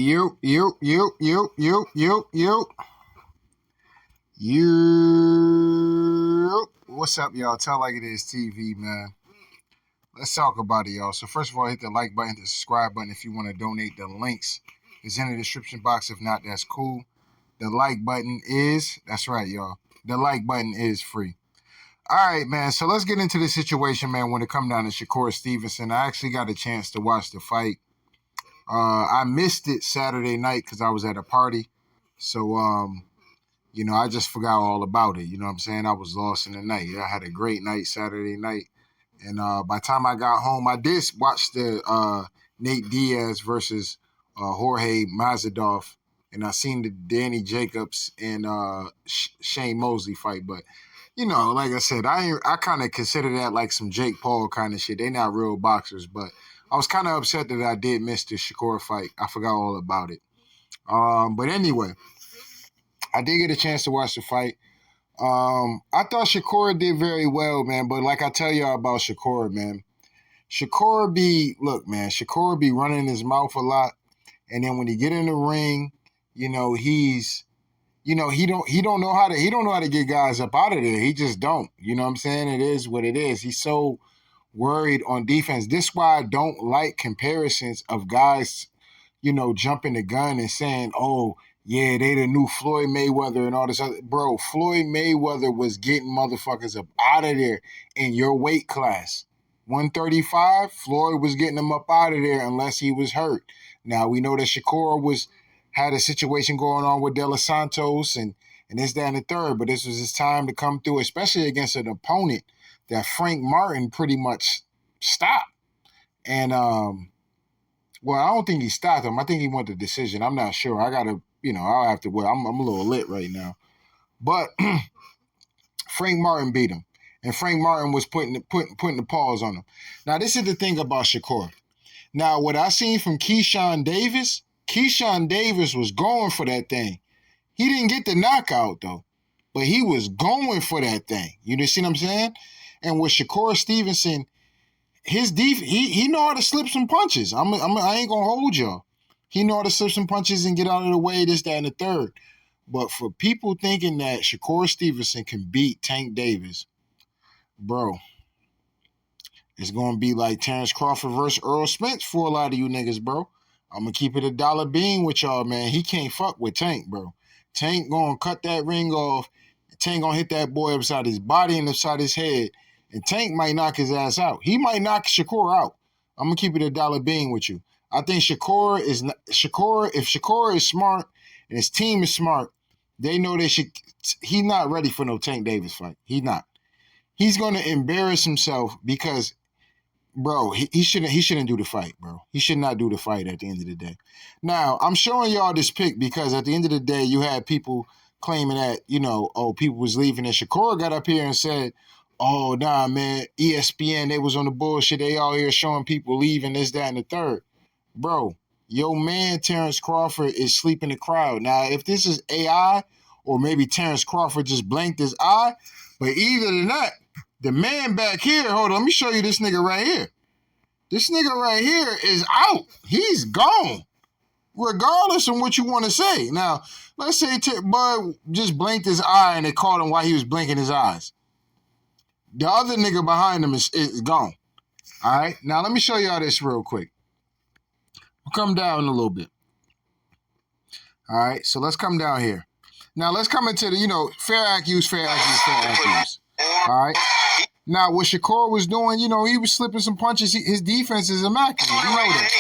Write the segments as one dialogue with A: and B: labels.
A: You. What's up, y'all? Tell Like It Is TV, man. Let's talk about it, y'all. So first of all, hit the like button, the subscribe button if you want to donate. The links is in the description box. If not, that's cool. The like button is, that's right, y'all. The like button is free. All right, man. So let's get into the situation, man, when it come down to Shakur Stevenson. I actually got a chance to watch the fight. I missed it Saturday night because I was at a party. So, I just forgot all about it. You know what I'm saying? I was lost in the night. I had a great night Saturday night. And by the time I got home, I did watch the Nate Diaz versus Jorge Masvidal. And I seen the Danny Jacobs and Shane Mosley fight. But, like I said, I kind of consider that like some Jake Paul kind of shit. They not real boxers. But I was kind of upset that I did miss the Shakur fight. I forgot all about it. But anyway, I did get a chance to watch the fight. I thought Shakur did very well, man. But like I tell y'all about Shakur, man, Shakur be running his mouth a lot, and then when he get in the ring, he don't know how to get guys up out of there. He just don't. You know what I'm saying? It is what it is. He's so worried on defense. This is why I don't like comparisons of guys, jumping the gun and saying, oh, yeah, they the new Floyd Mayweather and all this other. Bro, Floyd Mayweather was getting motherfuckers up out of there in your weight class. 135, Floyd was getting them up out of there unless he was hurt. Now, we know that Shakur had a situation going on with De Los Santos and this, that, and the third, but this was his time to come through, especially against an opponent that Frank Martin pretty much stopped. And, I don't think he stopped him. I think he went to decision. I'm not sure. I got to, I'll have to, I'm a little lit right now. But Frank Martin beat him. And Frank Martin was putting the paws on him. Now, this is the thing about Shakur. Now, what I seen from Keyshawn Davis was going for that thing. He didn't get the knockout, though. But he was going for that thing. You see what I'm saying? And with Shakur Stevenson, he know how to slip some punches. I ain't gonna hold y'all. He know how to slip some punches and get out of the way, this, that, and the third. But for people thinking that Shakur Stevenson can beat Tank Davis, bro, it's gonna be like Terrence Crawford versus Earl Spence for a lot of you niggas, bro. I'm gonna keep it $1 bean with y'all, man. He can't fuck with Tank, bro. Tank gonna cut that ring off. Tank gonna hit that boy upside his body and upside his head. And Tank might knock his ass out. He might knock Shakur out. I'm going to keep it $1 bean with you. I think if Shakur is smart and his team is smart, they know he's not ready for no Tank Davis fight. He's not. He's going to embarrass himself because, bro, he shouldn't do the fight, bro. He should not do the fight at the end of the day. Now, I'm showing y'all this pic because at the end of the day, you had people claiming that, people was leaving. And Shakur got up here and said, oh, nah, man, ESPN, they was on the bullshit. They all here showing people leaving, this, that, and the third. Bro, your man Terrence Crawford is sleeping the crowd. Now, if this is AI or maybe Terrence Crawford just blinked his eye, but either than that, the man back here, hold on, let me show you this nigga right here. This nigga right here is out. He's gone, regardless of what you want to say. Now, let's say Bud just blinked his eye and they caught him while he was blinking his eyes. The other nigga behind him is gone. All right? Now, let me show y'all this real quick. We'll come down a little bit. All right? So, let's come down here. Now, let's come into the, fair accuse. All right? Now, what Shakur was doing, he was slipping some punches. His defense is immaculate. You know that.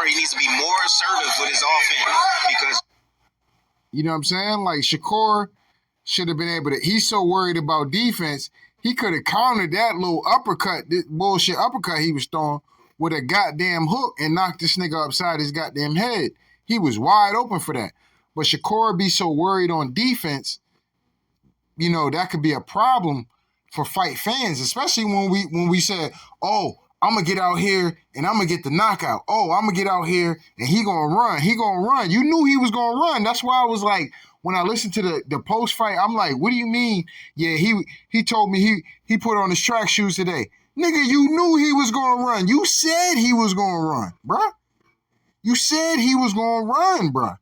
B: He needs to be more assertive with his offense because...
A: You know what I'm saying? Like, Shakur should have been able to, he's so worried about defense, he could have countered that little uppercut, this bullshit uppercut he was throwing with a goddamn hook and knocked this nigga upside his goddamn head. He was wide open for that. But Shakur be so worried on defense, that could be a problem for fight fans, especially when we said, oh, I'm going to get out here and I'm going to get the knockout. Oh, I'm going to get out here and he going to run. He going to run. You knew he was going to run. That's why I was like, when I listened to the post fight, I'm like, what do you mean? Yeah, he told me he put on his track shoes today. Nigga, you knew he was going to run. You said he was going to run, bruh. You said he was going to run, bruh.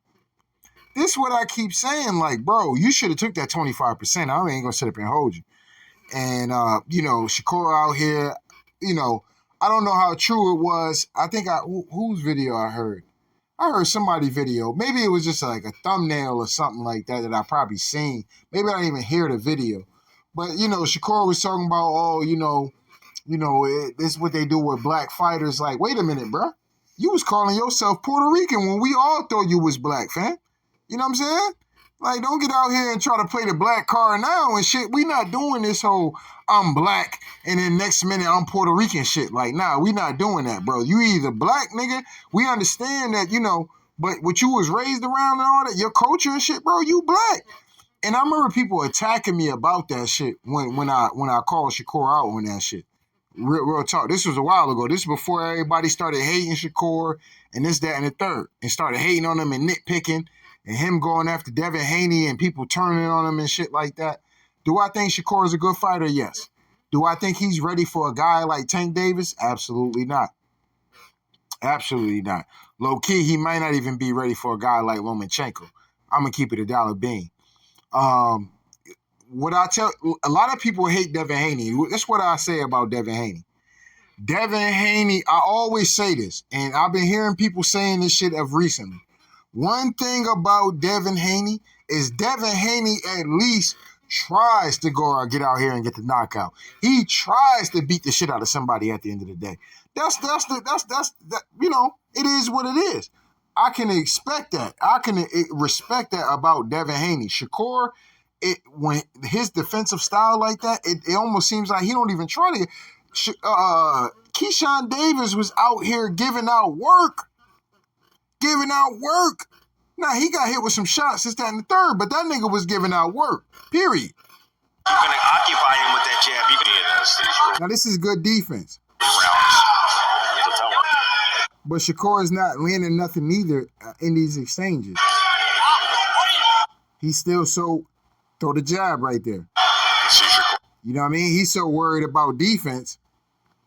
A: This is what I keep saying, like, bro, you should have took that 25%. I ain't going to sit up and hold you. And, Shakur out here, I don't know how true it was. I think whose video I heard? I heard somebody's video. Maybe it was just like a thumbnail or something like that I probably seen. Maybe I didn't even hear the video. But, Shakur was talking about, this is what they do with black fighters. Like, wait a minute, bro. You was calling yourself Puerto Rican when we all thought you was black, fam. You know what I'm saying? Like, don't get out here and try to play the black card now and shit. We not doing this whole I'm black and then next minute I'm Puerto Rican shit. Like, nah, we not doing that, bro. You either black, nigga. We understand that, but what you was raised around and all that, your culture and shit, bro, you black. And I remember people attacking me about that shit when I called Shakur out on that shit. Real talk. This was a while ago. This was before everybody started hating Shakur and this, that, and the third. And started hating on him and nitpicking. And him going after Devin Haney and people turning on him and shit like that. Do I think Shakur is a good fighter? Yes. Do I think he's ready for a guy like Tank Davis? Absolutely not. Absolutely not. Low key, he might not even be ready for a guy like Lomachenko. I'm going to keep it $1 What I tell, a lot of people hate Devin Haney. That's what I say about Devin Haney. Devin Haney, I always say this, and I've been hearing people saying this shit of recently. One thing about Devin Haney is Devin Haney at least tries to go out, get out here and get the knockout. He tries to beat the shit out of somebody at the end of the day. That's it is what it is. I can expect that. I can respect that about Devin Haney. Shakur, when his defensive style like that, it almost seems like he don't even try to. Keyshawn Davis was out here giving out work. Now, he got hit with some shots, this, that, and the third, but that nigga was giving out work, period.
B: You're going to occupy him with that jab.
A: Now, this is good defense. But Shakur is not landing nothing either in these exchanges. He's still throw the jab right there. You know what I mean? He's so worried about defense.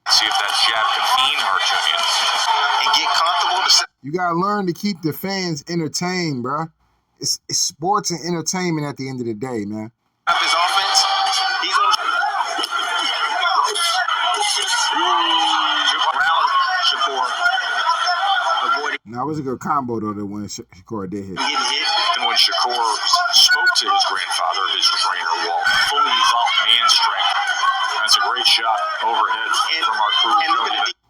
B: See if that jab can fiend hurt you and get comfortable.
A: You got to learn to keep the fans entertained, bro. It's sports and entertainment at the end of the day, man.
B: His offense, he's on Shakur.
A: Now, it was a good combo, though, that when Shakur did hit.
B: Getting hit, and when Shakur spoke to his grandfather, his trainer, Walt, fully evolved man strength. That's a great shot overhead from our crew.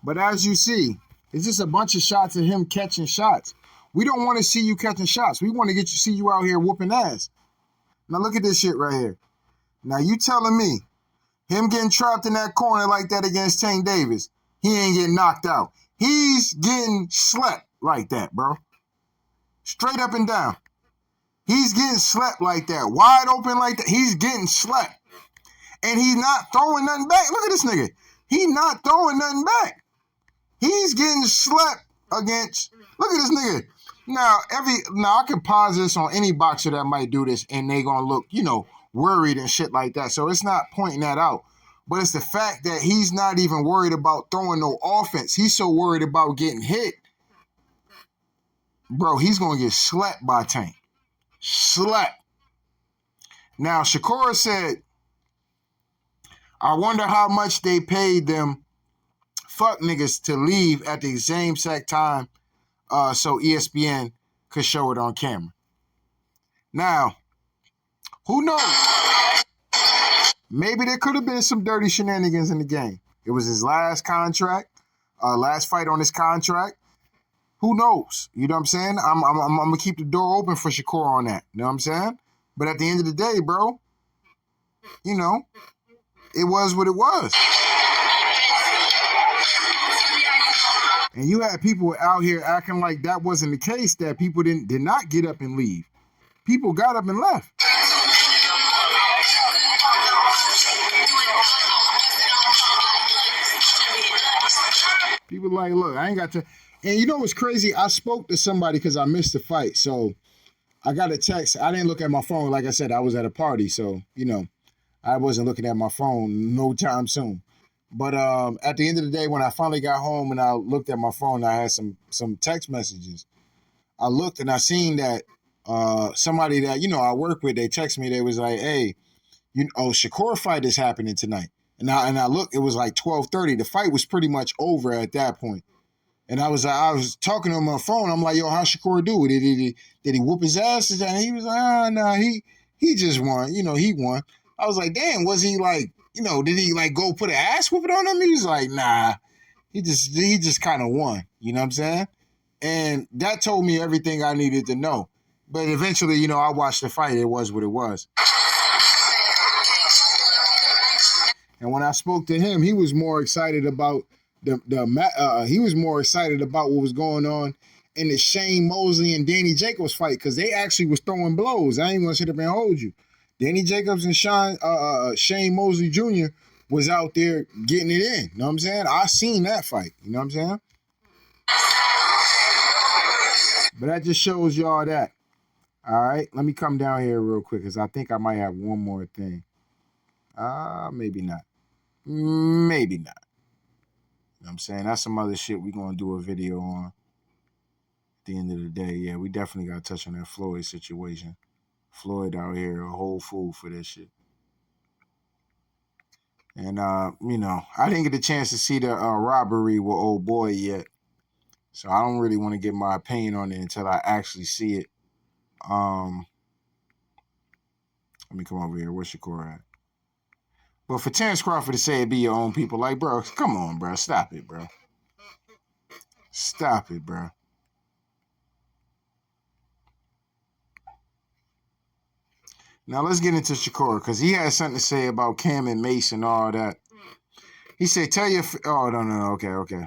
A: But as you see, it's just a bunch of shots of him catching shots. We don't want to see you catching shots. We want to see you out here whooping ass. Now look at this shit right here. Now you telling me him getting trapped in that corner like that against Tank Davis, he ain't getting knocked out. He's getting slept like that, bro. Straight up and down. He's getting slept like that. Wide open like that. He's getting slept. And he's not throwing nothing back. Look at this nigga. He's not throwing nothing back. He's getting slept against. Look at this nigga. Now I can pause this on any boxer that might do this and they gonna look, worried and shit like that. So it's not pointing that out. But it's the fact that he's not even worried about throwing no offense. He's so worried about getting hit. Bro, he's gonna get slept by Tank. Slept. Now Shakur said, I wonder how much they paid them fuck niggas to leave at the same exact time so ESPN could show it on camera. Now, who knows? Maybe there could have been some dirty shenanigans in the game. It was his last contract, last fight on his contract. Who knows? You know what I'm saying? I'm going to keep the door open for Shakur on that. You know what I'm saying? But at the end of the day, bro, it was what it was. And you had people out here acting like that wasn't the case, that people did not get up and leave. People got up and left. People like, look, I ain't got to. And you know what's crazy? I spoke to somebody because I missed the fight. So I got a text. I didn't look at my phone. Like I said, I was at a party. So, I wasn't looking at my phone no time soon. But at the end of the day, when I finally got home and I looked at my phone, I had some text messages. I looked and I seen that somebody that I work with, they text me. They was like, "Hey, Shakur fight is happening tonight." And I looked, it was like 12:30. The fight was pretty much over at that point. And I was talking to him on the phone. I'm like, "Yo, how Shakur do? Did he whoop his ass?" And he was like, "Ah, no, he just won. He won." I was like, "Damn, was he like, did he like go put an ass whooping on him?" He was like, "Nah, he just kind of won." You know what I'm saying? And that told me everything I needed to know. But eventually, I watched the fight. It was what it was. And when I spoke to him, he was more excited about he was more excited about what was going on in the Shane Mosley and Danny Jacobs fight, because they actually was throwing blows. I ain't gonna sit up and hold you. Danny Jacobs and Shane Mosley Jr. was out there getting it in. You know what I'm saying? I seen that fight. You know what I'm saying? But that just shows y'all that. All right, let me come down here real quick, because I think I might have one more thing. Maybe not. Maybe not. You know what I'm saying? That's some other shit we gonna do a video on at the end of the day. Yeah, we definitely gotta touch on that Floyd situation. Floyd out here a whole fool for this shit. And I didn't get the chance to see the robbery with old boy yet. So I don't really want to get my opinion on it until I actually see it. Let me come over here. Where's Shakur at? But for Terrence Crawford to say it be your own people, like, bro, come on, bro. Stop it, bro. Stop it, bro. Now let's get into Shakur, because he has something to say about Cam and Mase and all that. He said, tell your... Oh, no. Okay.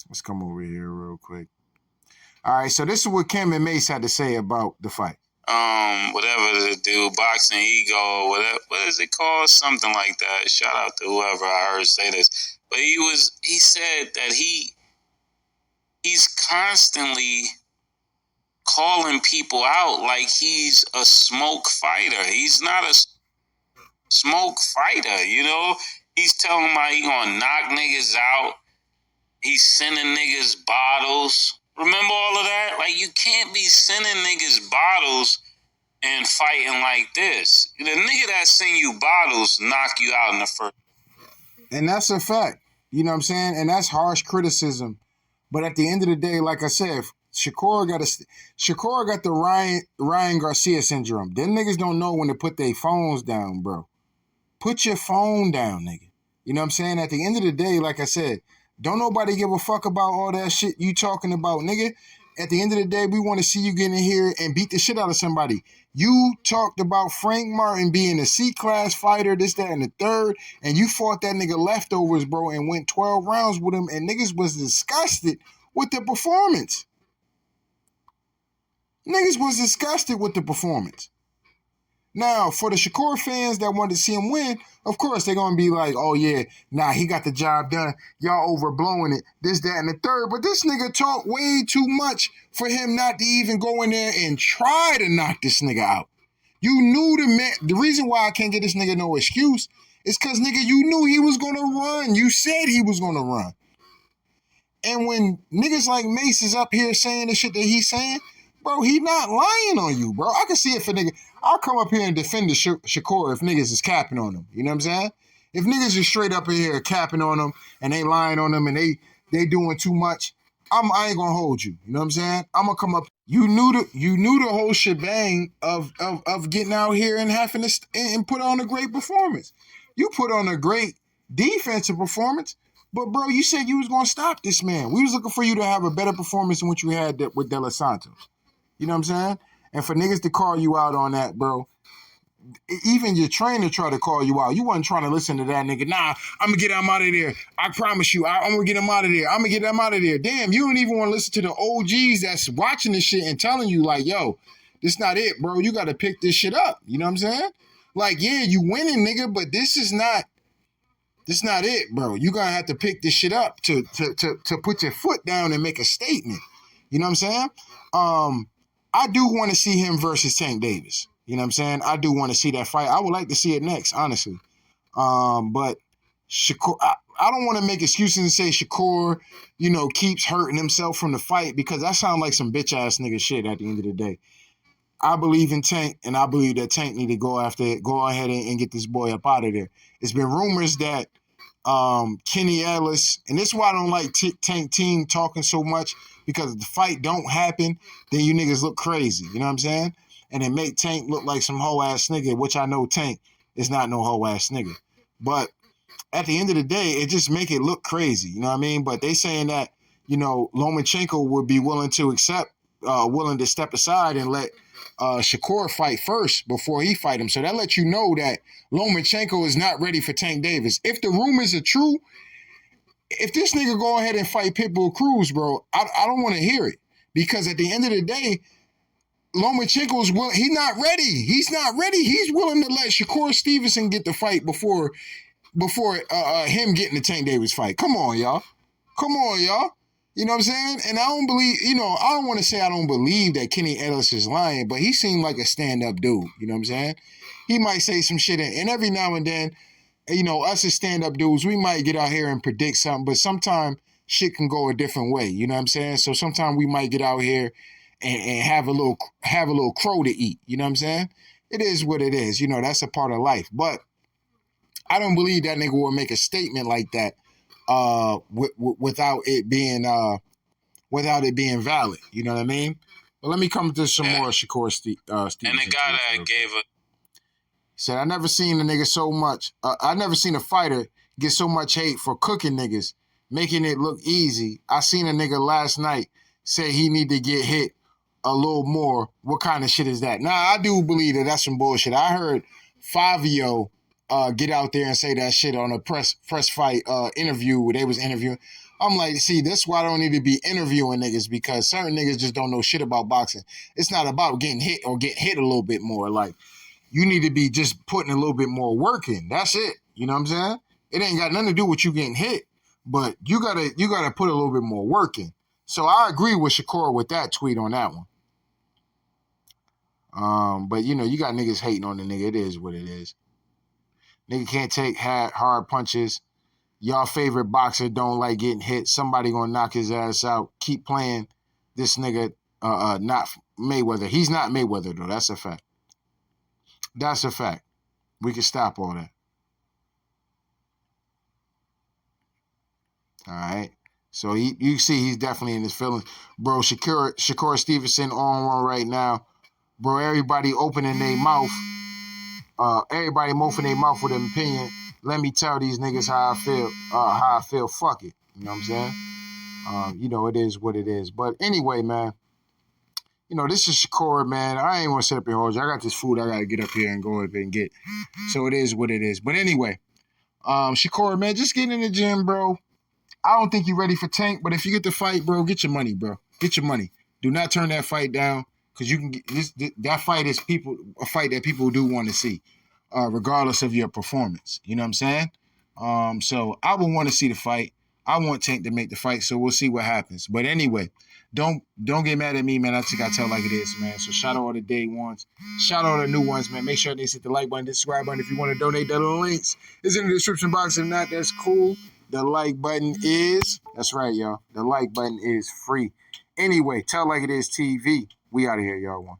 A: Let's come over here real quick. All right, so this is what Cam and Mase had to say about the fight.
C: Whatever the dude, boxing ego, whatever, what is it called? Something like that. Shout out to whoever I heard say this. But he said that he's constantly calling people out like he's a smoke fighter. He's not a smoke fighter, He's telling them how he gonna knock niggas out. He's sending niggas bottles. Remember all of that? Like, you can't be sending niggas bottles and fighting like this. The nigga that send you bottles knock you out in the first.
A: And that's a fact. You know what I'm saying? And that's harsh criticism. But at the end of the day, like I said, Shakur got the Ryan Garcia syndrome. Them niggas don't know when to put their phones down, bro. Put your phone down, nigga. You know what I'm saying? At the end of the day, like I said, don't nobody give a fuck about all that shit you talking about, nigga. At the end of the day, we want to see you get in here and beat the shit out of somebody. You talked about Frank Martin being a C-class fighter, this, that, and the third, and you fought that nigga leftovers, bro, and went 12 rounds with him, and niggas was disgusted with the performance. Niggas was disgusted with the performance. Now, for the Shakur fans that wanted to see him win, of course, they're going to be like, oh, yeah, nah, he got the job done. Y'all overblowing it, this, that, and the third. But this nigga talked way too much for him not to even go in there and try to knock this nigga out. You knew the reason why I can't get this nigga no excuse is because, nigga, you knew he was going to run. You said he was going to run. And when niggas like Mase is up here saying the shit that he's saying, bro, he not lying on you, bro. I can see it for niggas. I'll come up here and defend the Shakur if niggas is capping on him. You know what I'm saying? If niggas is straight up in here capping on him and they lying on him and they doing too much, I ain't gonna hold you. You know what I'm saying? I'm gonna come up. You knew the whole shebang of getting out here and having to and put on a great performance. You put on a great defensive performance, but bro, you said you was gonna stop this man. We was looking for you to have a better performance than what you had with De Los Santos. You know what I'm saying? And for niggas to call you out on that, bro, even your trainer tried to call you out. You wasn't trying to listen to that nigga. Nah, I'm going to get him out of there. I promise you, I'm going to get him out of there. I'm going to get him out of there. Damn, you don't even want to listen to the OGs that's watching this shit and telling you like, yo, this not it, bro. You got to pick this shit up. You know what I'm saying? Like, yeah, you winning, nigga, but this not it, bro. You going to have to pick this shit up to put your foot down and make a statement. You know what I'm saying? I do want to see him versus Tank Davis. You know what I'm saying? I do want to see that fight. I would like to see it next, honestly. But Shakur, I don't want to make excuses and say Shakur, keeps hurting himself from the fight because that sounds like some bitch ass nigga shit at the end of the day. I believe in Tank, and I believe that Tank need to go ahead and get this boy up out of there. It's been rumors that Kenny Ellis, and this is why I don't like Tank team talking so much, because if the fight don't happen, then you niggas look crazy. You know what I'm saying? And it make Tank look like some hoe ass nigga, which I know Tank is not no hoe ass nigga. But at the end of the day, it just make it look crazy. You know what I mean? But they saying that, Lomachenko would be willing to step aside and let Shakur fight first before he fight him. So that lets you know that Lomachenko is not ready for Tank Davis. If the rumors are true, if this nigga go ahead and fight Pitbull Cruz, bro, I don't want to hear it. Because at the end of the day, Lomachenko's he's not ready. He's not ready. He's willing to let Shakur Stevenson get the fight before him getting the Tank Davis fight. Come on, y'all. You know what I'm saying? And I don't believe, I don't want to say I don't believe that Kenny Ellis is lying, but he seemed like a stand-up dude. You know what I'm saying? He might say some shit, and every now and then, us as stand-up dudes, we might get out here and predict something, but sometimes shit can go a different way. You know what I'm saying? So sometimes we might get out here and have a little crow to eat. You know what I'm saying? It is what it is. That's a part of life. But I don't believe that nigga will make a statement like that without it being valid. You know what I mean? But let me come to some more Shakur Stevenson.
C: And the guy that gave a
A: said, I never seen a nigga so much. I never seen a fighter get so much hate for cooking niggas, making it look easy. I seen a nigga last night say he need to get hit a little more. What kind of shit is that? Now, I do believe that that's some bullshit. I heard Fabio get out there and say that shit on a press fight interview where they was interviewing. I'm like, see, that's why I don't need to be interviewing niggas, because certain niggas just don't know shit about boxing. It's not about getting hit or get hit a little bit more. Like, you need to be just putting a little bit more work in. That's it. You know what I'm saying? It ain't got nothing to do with you getting hit, but you gotta put a little bit more work in. So I agree with Shakur with that tweet on that one. But you got niggas hating on the nigga. It is what it is. Nigga can't take hard punches. Y'all favorite boxer don't like getting hit. Somebody gonna knock his ass out. Keep playing this nigga. Not Mayweather. He's not Mayweather though. That's a fact. That's a fact. We can stop all that. All right. So you see he's definitely in his feelings. Bro, Shakur Stevenson on one right now. Bro, everybody opening their mouth. Everybody moving their mouth with an opinion. Let me tell these niggas how I feel. Fuck it. You know what I'm saying? It is what it is. But anyway, man. This is Shakur, man. I ain't want to sit up here and hold you. I got this food I got to get up here and go up and get. So it is what it is. But anyway, Shakur, man, just get in the gym, bro. I don't think you're ready for Tank, but if you get the fight, bro, get your money, bro. Get your money. Do not turn that fight down, because you can get that fight is a fight that people do want to see, regardless of your performance. You know what I'm saying? So I would want to see the fight. I want Tank to make the fight, so we'll see what happens. But anyway, don't get mad at me, man. I think I tell like it is, man. So shout out all the day ones. Shout out all the new ones, man. Make sure they hit the like button, the subscribe button. If you want to donate, the links is in the description box. If not, that's cool. The like button that's right, y'all. The like button is free. Anyway, tell like it is TV. We out of here, y'all. One.